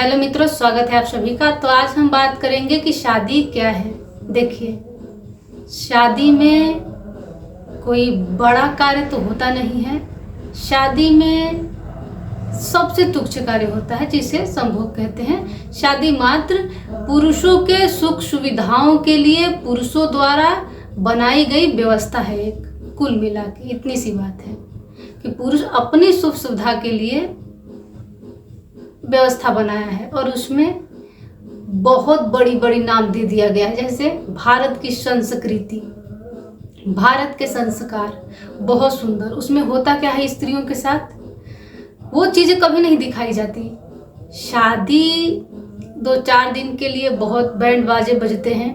Hello मित्रों, स्वागत है आप सभी का। तो आज हम बात करेंगे कि शादी क्या है। देखिए, शादी में कोई बड़ा कार्य तो होता नहीं है। शादी में सबसे तुच्छ कार्य होता है जिसे संभोग कहते हैं। शादी मात्र पुरुषों के सुख सुविधाओं के लिए पुरुषों द्वारा बनाई गई व्यवस्था है। एक कुल मिला के इतनी सी बात है कि पुरुष अपनी सुख सुविधा के लिए व्यवस्था बनाया है और उसमें बहुत बड़ी बड़ी नाम दे दिया गया है। जैसे भारत की संस्कृति, भारत के संस्कार बहुत सुंदर। उसमें होता क्या है, स्त्रियों के साथ वो चीजें कभी नहीं दिखाई जाती। शादी 2-4 दिन के लिए बहुत बैंड बाजे बजते हैं,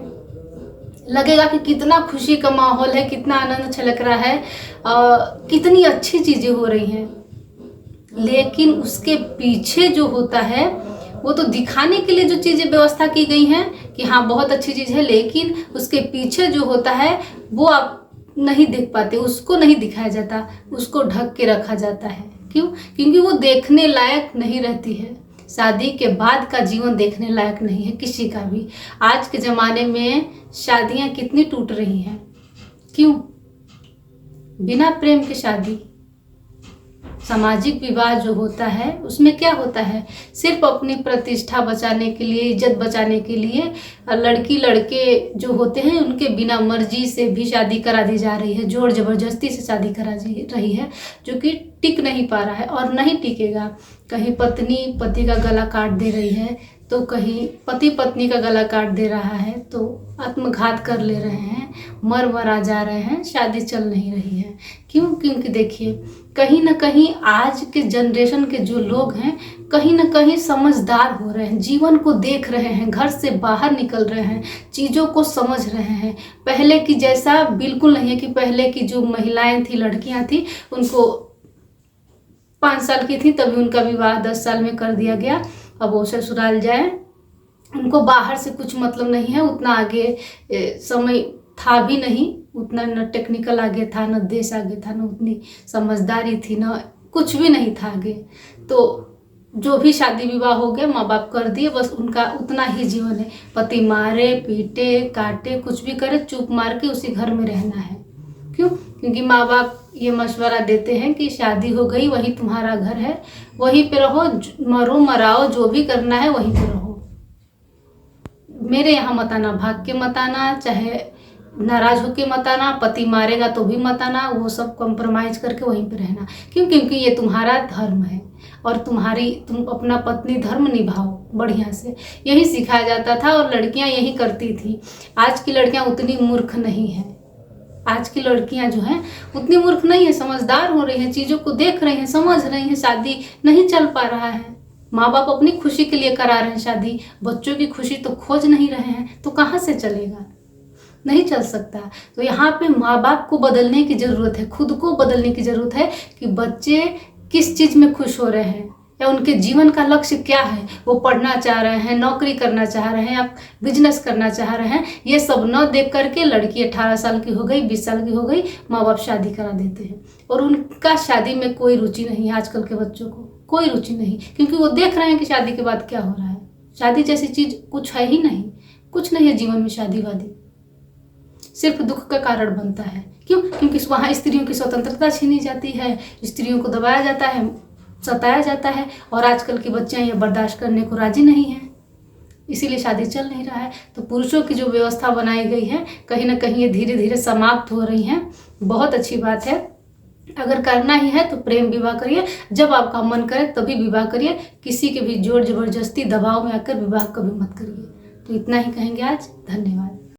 लगेगा कि कितना खुशी का माहौल है, कितना आनंद छलक रहा है, कितनी अच्छी चीजें हो रही हैं। लेकिन उसके पीछे जो होता है वो तो दिखाने के लिए जो चीजें व्यवस्था की गई हैं कि हाँ बहुत अच्छी चीज है, लेकिन उसके पीछे जो होता है वो आप नहीं देख पाते, उसको नहीं दिखाया जाता, उसको ढक के रखा जाता है। क्यों? क्योंकि वो देखने लायक नहीं रहती है। शादी के बाद का जीवन देखने लायक नहीं है किसी का भी। आज के ज़माने में शादियां कितनी टूट रही हैं। क्यों? बिना प्रेम के शादी। सामाजिक विवाह जो होता है उसमें क्या होता है, सिर्फ अपनी प्रतिष्ठा बचाने के लिए, इज्जत बचाने के लिए लड़की लड़के जो होते हैं उनके बिना मर्जी से भी शादी करा दी जा रही है। जोर जबरदस्ती से शादी करा रही है, जो कि टिक नहीं पा रहा है और नहीं टिकेगा। कहीं पत्नी पति का गला काट दे रही है, तो कहीं पति पत्नी का गला काट दे रहा है, तो आत्मघात कर ले रहे हैं, मर मरा जा रहे हैं, शादी चल नहीं रही है। क्यों? क्योंकि देखिए, कहीं ना कहीं आज के जनरेशन के जो लोग हैं कहीं ना कहीं समझदार हो रहे हैं, जीवन को देख रहे हैं, घर से बाहर निकल रहे हैं, चीज़ों को समझ रहे हैं। पहले की जैसा बिल्कुल नहीं है कि पहले की जो महिलाएं थी, लड़कियां थी, उनको 5 साल की थी तभी उनका विवाह 10 साल में कर दिया गया। अब वो ससुराल जाए, उनको बाहर से कुछ मतलब नहीं है। उतना आगे समय था भी नहीं, उतना न टेक्निकल आगे था, न देश आगे था, न उतनी समझदारी थी, न कुछ भी नहीं था आगे। तो जो भी शादी विवाह हो गया, माँ बाप कर दिए, बस उनका उतना ही जीवन है। पति मारे पीटे काटे कुछ भी करे, चुप मार के उसी घर में रहना है। क्यों? क्योंकि माँ बाप ये मशवरा देते हैं कि शादी हो गई, वही तुम्हारा घर है, वहीं पे रहो, मरो मराओ, जो भी करना है वहीं पे रहो। मेरे यहाँ मत आना, भाग के मत आना, चाहे नाराज होके मत आना, पति मारेगा तो भी मत आना, वो सब कॉम्प्रोमाइज करके वहीं पे रहना। क्यों? क्योंकि ये तुम्हारा धर्म है और तुम अपना पत्नी धर्म निभाओ बढ़िया से, यही सिखाया जाता था और लड़कियां यही करती थी। आज की लड़कियां उतनी मूर्ख नहीं है। आज की लड़कियां जो हैं उतनी मूर्ख नहीं है, समझदार हो रही हैं, चीज़ों को देख रही हैं, समझ रही हैं। शादी नहीं चल पा रहा है, माँ बाप अपनी खुशी के लिए करा रहे हैं शादी, बच्चों की खुशी तो खोज नहीं रहे हैं, तो कहाँ से चलेगा? नहीं चल सकता। तो यहाँ पे माँ बाप को बदलने की ज़रूरत है, खुद को बदलने की ज़रूरत है कि बच्चे किस चीज़ में खुश हो रहे हैं या उनके जीवन का लक्ष्य क्या है। वो पढ़ना चाह रहे हैं, नौकरी करना चाह रहे हैं या बिजनेस करना चाह रहे हैं, ये सब न देख करके लड़की 18 साल की हो गई, 20 साल की हो गई, माँ बाप शादी करा देते हैं और उनका शादी में कोई रुचि नहीं है। आजकल के बच्चों को कोई रुचि नहीं, क्योंकि वो देख रहे हैं कि शादी के बाद क्या हो रहा है। शादी जैसी चीज़ कुछ है ही नहीं, कुछ नहीं है जीवन में। शादी वादी सिर्फ दुख का कारण बनता है। क्यों? क्योंकि वहाँ स्त्रियों की स्वतंत्रता छीनी जाती है, स्त्रियों को दबाया जाता है, सताया जाता है और आजकल की बच्चियां ये बर्दाश्त करने को राजी नहीं हैं, इसीलिए शादी चल नहीं रहा है। तो पुरुषों की जो व्यवस्था बनाई गई है कहीं ना कहीं ये धीरे धीरे समाप्त हो रही हैं। बहुत अच्छी बात है। अगर करना ही है तो प्रेम विवाह करिए, जब आपका मन करे तभी विवाह करिए, किसी के भी जोर जबरदस्ती दबाव में आकर विवाह कभी मत करिए। तो इतना ही कहेंगे आज। धन्यवाद।